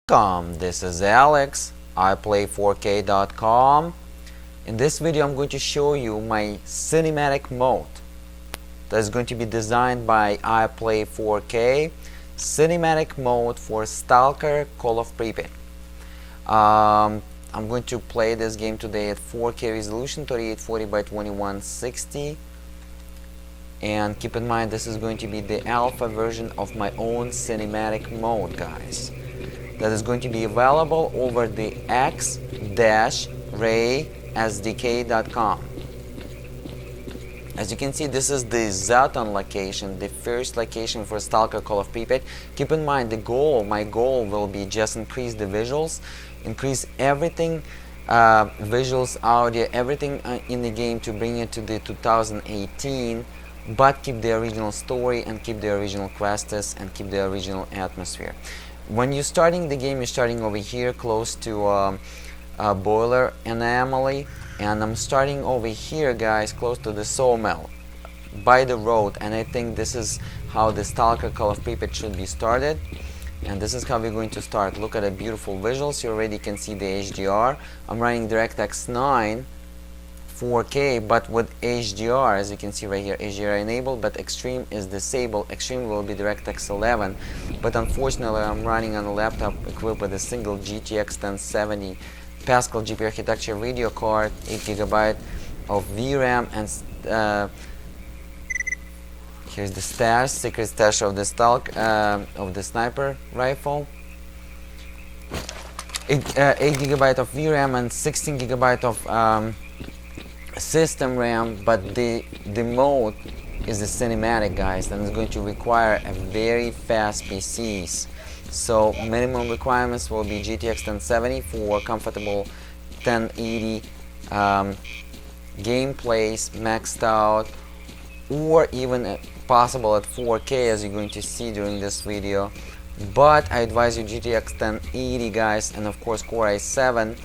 Welcome, this is Alex, iplay4k.com. In this video I'm going to show you my cinematic mode that is going to be designed by iplay4k, cinematic mode for Stalker Call of Pripyat. I'm going to play this game today at 4K resolution, 3840 by 2160, and keep in mind this is going to be the alpha version of my own cinematic mode, guys. That is going to be available over the X-RaySDK.com. As you can see, this is the Zaton location, the first location for Stalker Call of Pripyat. Keep in mind my goal will be just increase the visuals, increase everything, visuals, audio, everything in the game to bring it to the 2018, but keep the original story and keep the original quests and keep the original atmosphere. When you're starting the game, you're starting over here close to a boiler anomaly, and I'm starting over here, guys, close to the sawmill by the road, and I think this is how the Stalker Call of Pripyat should be started, and this is how we're going to start. Look at the beautiful visuals. You already can see the HDR. I'm running DirectX 9 4K, but with HDR, as you can see right here, HDR enabled, but Extreme is disabled. Extreme will be DirectX 11, but unfortunately I'm running on a laptop equipped with a single GTX 1070 Pascal GPU architecture video card, 8GB of VRAM, and here's the stash, secret stash of the of the sniper rifle. 8GB of VRAM and 16GB of system RAM, but the mode is the cinematic, guys, and it's going to require a very fast PCs. So minimum requirements will be GTX 1070 for comfortable 1080 gameplays maxed out, or even possible at 4K, as you're going to see during this video. But I advise you GTX 1080, guys, and of course Core i7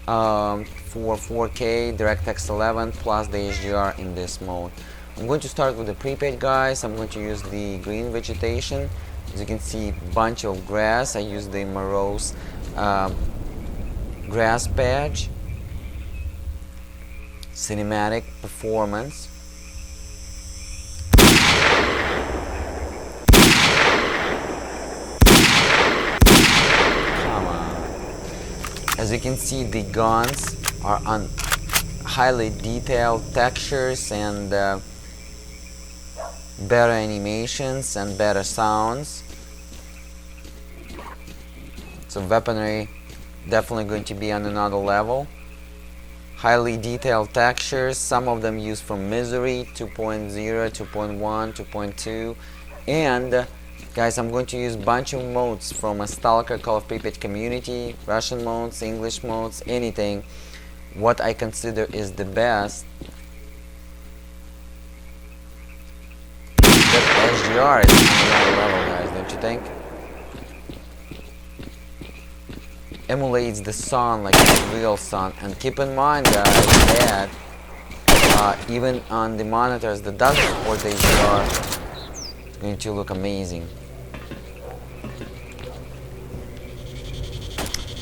for 4K, DirectX 11 plus the HDR in this mode. I'm going to start with the Pripyat, guys. I'm going to use the green vegetation. As you can see, bunch of grass. I use the morose grass patch. Cinematic performance. As you can see, the guns are on highly detailed textures and better animations and better sounds. So weaponry definitely going to be on another level. Highly detailed textures, some of them used from Misery 2.0, 2.1, 2.2, and guys, I'm going to use a bunch of modes from a Stalker Call of Pripyat community, Russian modes, English modes, anything. What I consider is the best. That HDR is on another level, guys, don't you think? Emulates the sun like the real sun. And keep in mind, guys, that even on the monitors that doesn't support HDR, it's going to look amazing.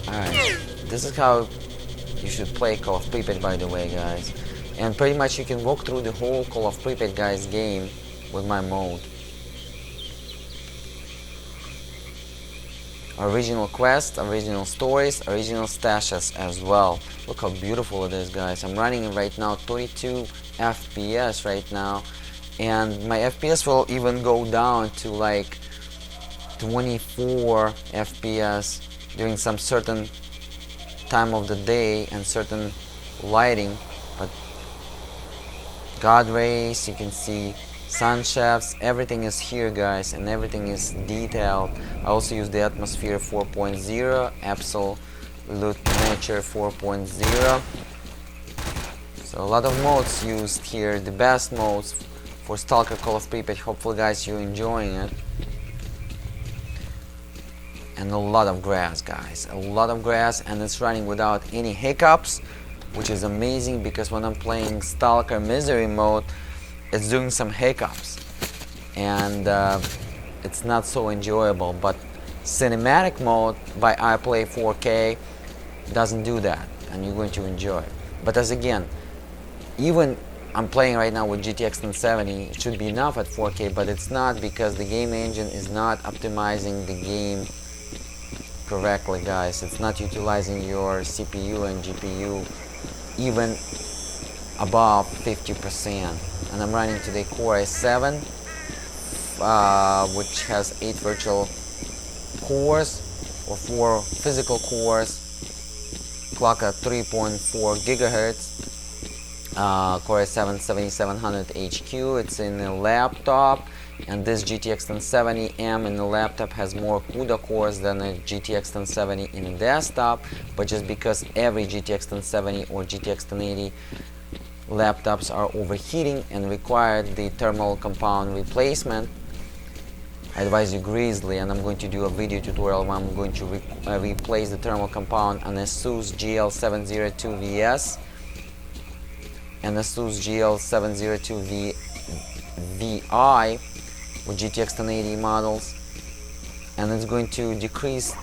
Alright, this is how you should play Call of Pripyat, by the way, guys. And pretty much you can walk through the whole Call of Pripyat, guys, game with my mode. Original quests, original stories, original stashes as well. Look how beautiful it is, guys. I'm running it right now, 32 FPS right now. And my FPS will even go down to like 24 FPS during some certain time of the day and certain lighting. But God rays, you can see sun shafts, everything is here, guys, and everything is detailed. I also use the atmosphere 4.0, absolute nature 4.0. So a lot of modes used here, the best modes for Stalker Call of Pripyat. Hopefully, guys, you're enjoying it. And a lot of grass, guys, a lot of grass, and it's running without any hiccups, which is amazing, because when I'm playing Stalker Misery mode, it's doing some hiccups, and it's not so enjoyable. But Cinematic mode by iPlay 4K doesn't do that, and you're going to enjoy it. But as again, even I'm playing right now with GTX 1070, it should be enough at 4K, but it's not, because the game engine is not optimizing the game correctly, guys. It's not utilizing your CPU and GPU even above 50%. And I'm running today Core i7, which has 8 virtual cores or 4 physical cores, clock at 3.4 gigahertz. Core i7 7700 HQ. It's in a laptop, and this GTX 1070M in the laptop has more CUDA cores than a GTX 1070 in a desktop, but just because every GTX 1070 or GTX 1080 laptops are overheating and require the thermal compound replacement, I advise you greasily, and I'm going to do a video tutorial where I'm going to replace the thermal compound on ASUS GL702VS and ASUS GL702VI with GTX 1080 models, and it's going to decrease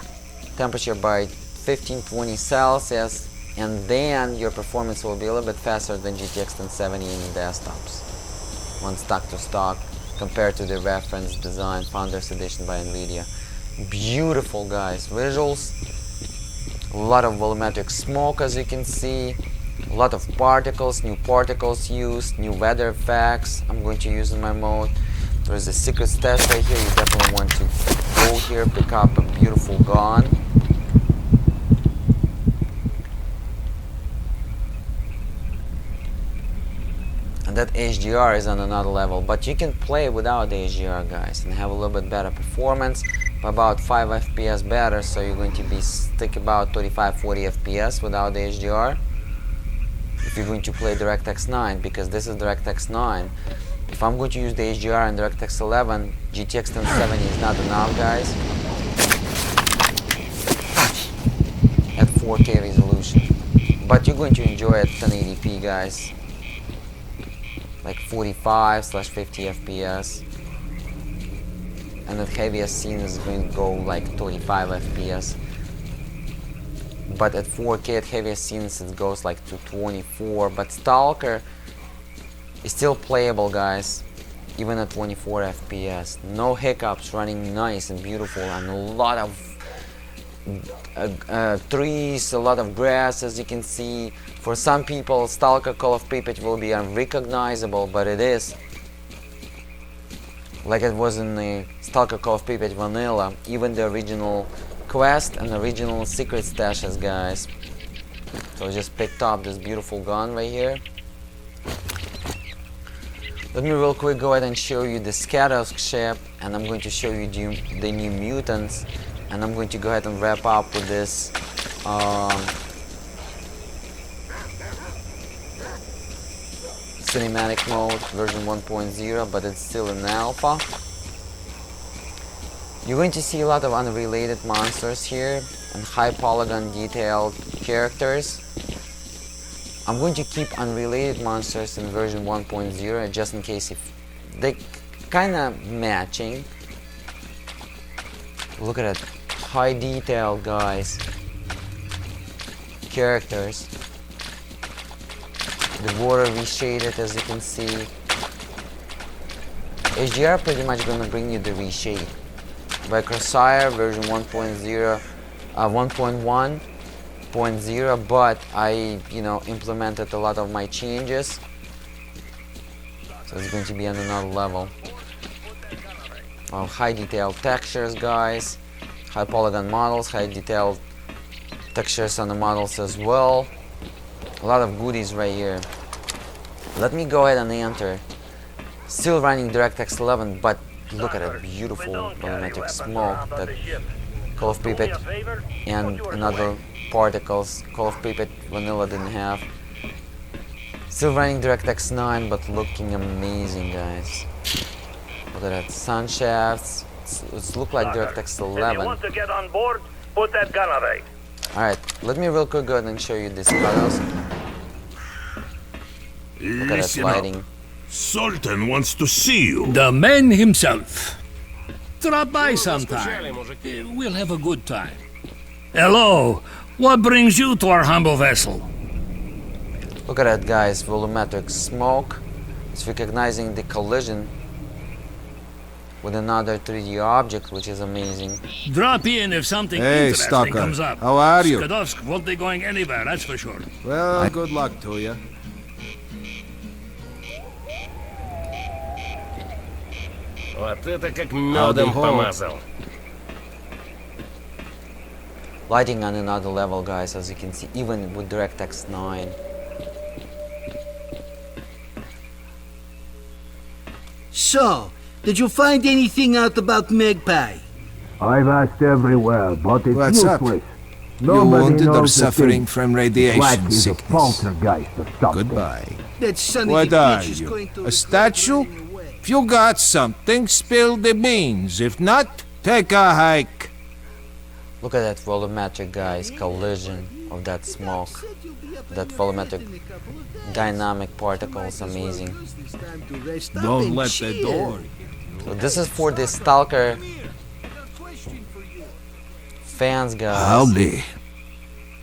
temperature by 15-20 Celsius, and then your performance will be a little bit faster than GTX 1070 in desktops, one stock to stock, compared to the reference design Founders Edition by NVIDIA. Beautiful, guys, visuals, a lot of volumetric smoke, as you can see, a lot of particles, new particles used, new weather effects I'm going to use in my mode. There's a secret stash right here. You definitely want to go here, pick up a beautiful gun. And that HDR is on another level, but you can play without the HDR, guys, and have a little bit better performance, about 5 FPS better, so you're going to be stick about 35-40 FPS without the HDR. If you're going to play DirectX 9, because this is DirectX 9. If I'm going to use the HDR and DirectX 11, GTX 1070 is not enough, guys, at 4K resolution. But you're going to enjoy it 1080p, guys, like 45/50 FPS. And at heaviest scene is going to go like 35 FPS. But at 4K at heaviest scenes it goes like to 24. But Stalker is still playable, guys, even at 24 FPS. No hiccups, running nice and beautiful, and a lot of trees, a lot of grass, as you can see. For some people, Stalker Call of Pripyat will be unrecognizable, but it is. Like it was in the Stalker Call of Pripyat Vanilla, even the original quest and original secret stashes, guys. So I just picked up this beautiful gun right here. Let me real quick go ahead and show you the Scatos ship, and I'm going to show you the new Mutants, and I'm going to go ahead and wrap up with this cinematic mode version 1.0, but it's still in alpha. You're going to see a lot of unrelated monsters here and high polygon detailed characters. I'm going to keep unrelated monsters in version 1.0 just in case if they kinda matching. Look at it, high detail, guys, characters. The water reshaded, as you can see. HDR pretty much gonna bring you the reshade. By Crosshair version 1.1.0, but I implemented a lot of my changes, so it's going to be on another level. High detailed textures, guys, high polygon models, high detailed textures on the models as well. A lot of goodies right here. Let me go ahead and enter. Still running DirectX 11, but look at it, beautiful volumetric smoke that Call of Pripyat and another particles Call of Pripyat Vanilla didn't have. Still running DirectX 9, but looking amazing, guys. Look at that, sun shafts. It's look like DirectX 11. If you want to get on board, put that gun away. Alright, let me real quick go ahead and show you this colors. Look at that lighting. Sultan wants to see you. The man himself. Drop by sometime. We'll have a good time. Hello. What brings you to our humble vessel? Look at that, guys. Volumetric smoke. It's recognizing the collision with another 3D object, which is amazing. Drop in if something Hey, interesting Stalker. comes up. How are you? Skadovsk won't be going anywhere, that's for sure. Well, good luck to you. Вот это как медом Howdy ho. помазал. Lighting on another level, guys, as you can see, even with DirectX 9. So, did you find anything out about Magpie? I've asked everywhere, but it's What's up? useless. You Nobody wounded or knows a suffering thing. from Black radiation is a sickness? poltergeist or something. Goodbye. That son of What a are bitch is you? going to A statue? If you got something, spill the beans. If not, take a hike. Look at that volumetric, guys, collision of that smoke. That volumetric dynamic particles, amazing. Don't let the door. So this is for the Stalker fans, guys. Howdy.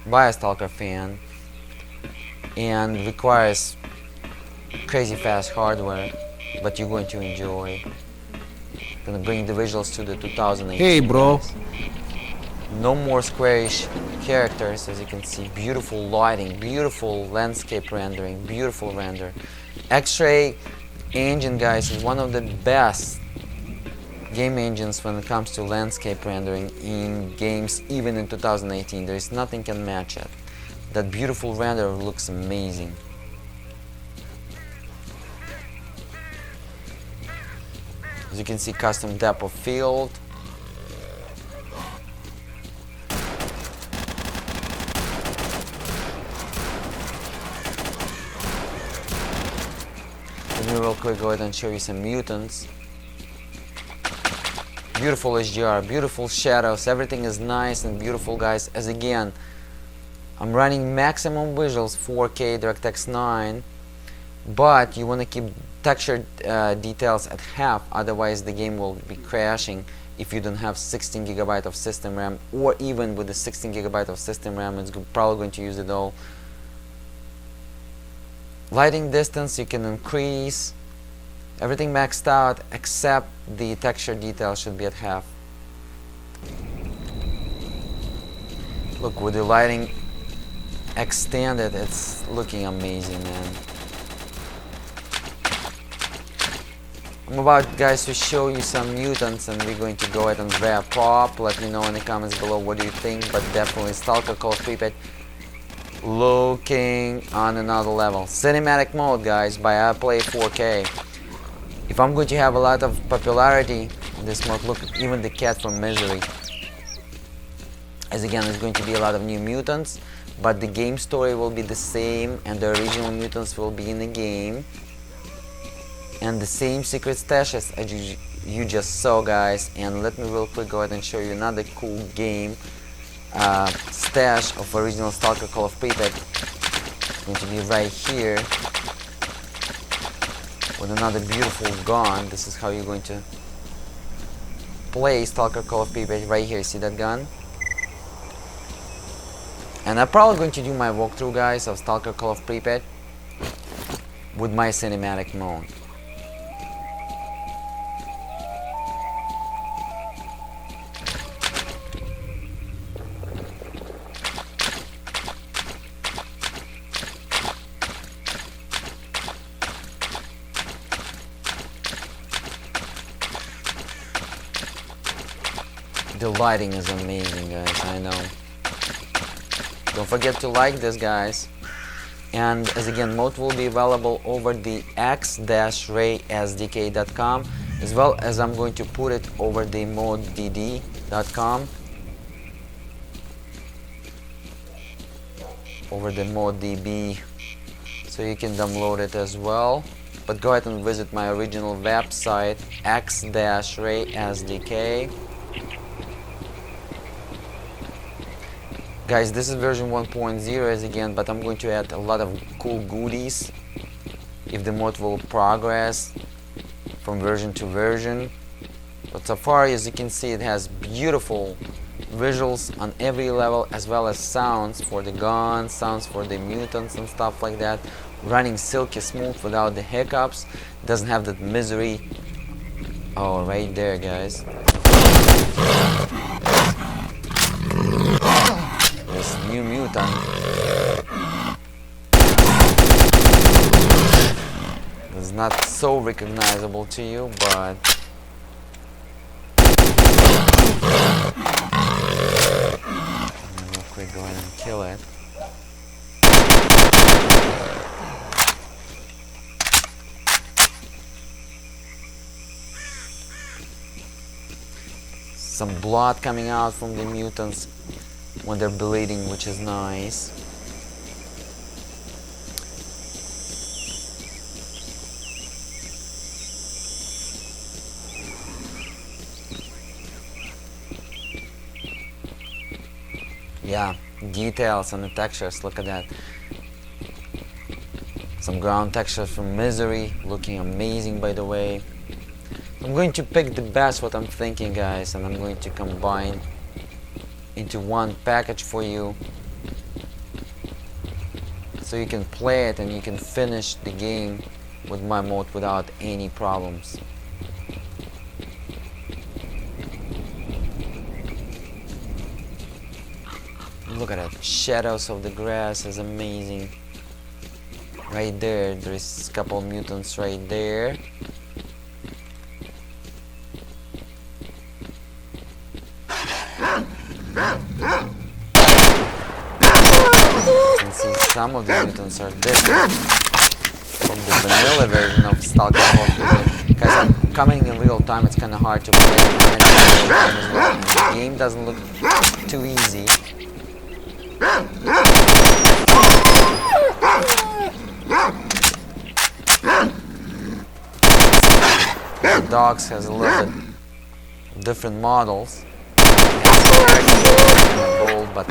Buy a Stalker fan and requires crazy fast hardware, but you're going to enjoy. Gonna bring the visuals to the 2018. Hey, bro. guys. No more squarish characters, as you can see. Beautiful lighting, beautiful landscape rendering, beautiful render. X-Ray engine, guys, is one of the best game engines when it comes to landscape rendering in games, even in 2018. There is nothing can match it. That beautiful render looks amazing. As you can see, custom depth of field. Let me real quick go ahead and show you some mutants. Beautiful HDR, beautiful shadows, everything is nice and beautiful, guys. As again, I'm running maximum visuals 4K DirectX 9, but you want to keep texture details at half, otherwise the game will be crashing if you don't have 16 GB of system RAM, or even with the 16 GB of system RAM, it's probably going to use it all. Lighting distance you can increase, everything maxed out except the texture detail should be at half. Look, with the lighting extended, it's looking amazing, man. I'm about, guys, to show you some mutants, and we're going to go ahead and wrap up. Let me know in the comments below what do you think, but definitely Stalker Call of Pripyat looking on another level. Cinematic mode, guys, by Play 4K. If I'm going to have a lot of popularity in this mode, look, even the cat from Misery. As again, there's going to be a lot of new mutants, but the game story will be the same, and the original mutants will be in the game. And the same secret stashes as you just saw, guys. And let me real quick go ahead and show you another cool game stash of original Stalker Call of Pripyat. It's going to be right here with another beautiful gun. This is how you're going to play Stalker Call of Pripyat right here. See that gun? And I'm probably going to do my walkthrough, guys, of Stalker Call of Pripyat with my cinematic mode. The lighting is amazing, guys, I know. Don't forget to like this, guys. And as again, mode will be available over the X-RaySDK.com, as well as I'm going to put it over the moddd.com. Over the moddb, so you can download it as well. But go ahead and visit my original website, X-RaySDK. Guys, this is version 1.0 as again, but I'm going to add a lot of cool goodies if the mod will progress from version to version. But so far, as you can see, it has beautiful visuals on every level, as well as sounds for the guns, sounds for the mutants and stuff like that. Running silky smooth without the hiccups. Doesn't have that misery. Oh, right there, guys. This new mutant is not so recognizable to you, but real quick, go ahead and kill it. Some blood coming out from the mutants when they're bleeding, which is nice. Yeah, details on the textures, look at that. Some ground textures from Misery, looking amazing, by the way. I'm going to pick the best what I'm thinking, guys, and I'm going to combine into one package for you, so you can play it and you can finish the game with my mode without any problems. Look at that, shadows of the grass is amazing. Right there, there's a couple mutants right there. You can see some of the mutants are different from the vanilla version of Stalker. Because I'm coming in real time, it's kind of hard to play in real time as well. And the game doesn't look too easy. The dogs has a little bit different models. Kind of bold, but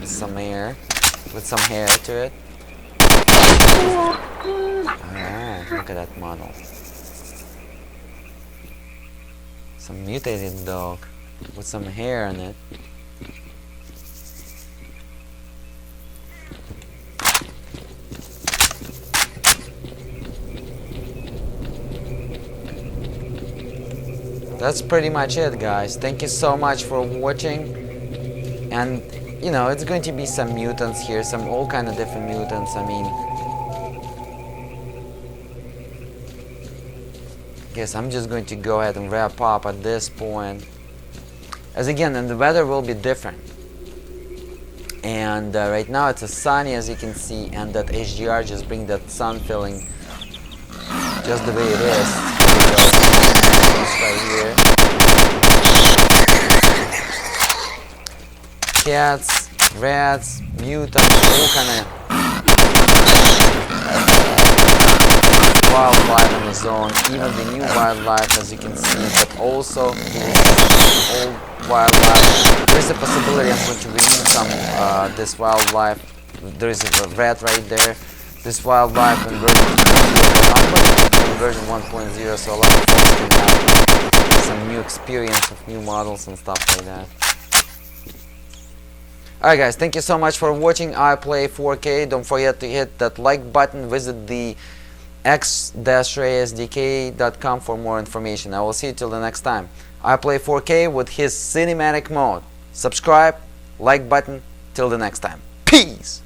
with some hair to it. Ah, look at that model. Some mutated dog with some hair on it. That's pretty much it, guys. Thank you so much for watching. And you know, it's going to be some mutants here, some all kind of different mutants. I mean, guess I'm just going to go ahead and wrap up at this point. As again, and the weather will be different. And right now it's a sunny, as you can see, and that HDR just brings that sun feeling just the way it is. Right here. Cats, rats, mutants, all kind of wildlife in the zone. Even the new wildlife, as you can see, but also old wildlife. There is a possibility I'm going to remove some this wildlife. There is a rat right there. This wildlife in version 1.0, so a lot of folks can have some new experience of new models and stuff like that. Alright guys, thank you so much for watching. I play 4K. Don't forget to hit that like button. Visit the X-RaySDK.com for more information. I will see you till the next time. I play 4K with his cinematic mode. Subscribe, like button. Till the next time. Peace!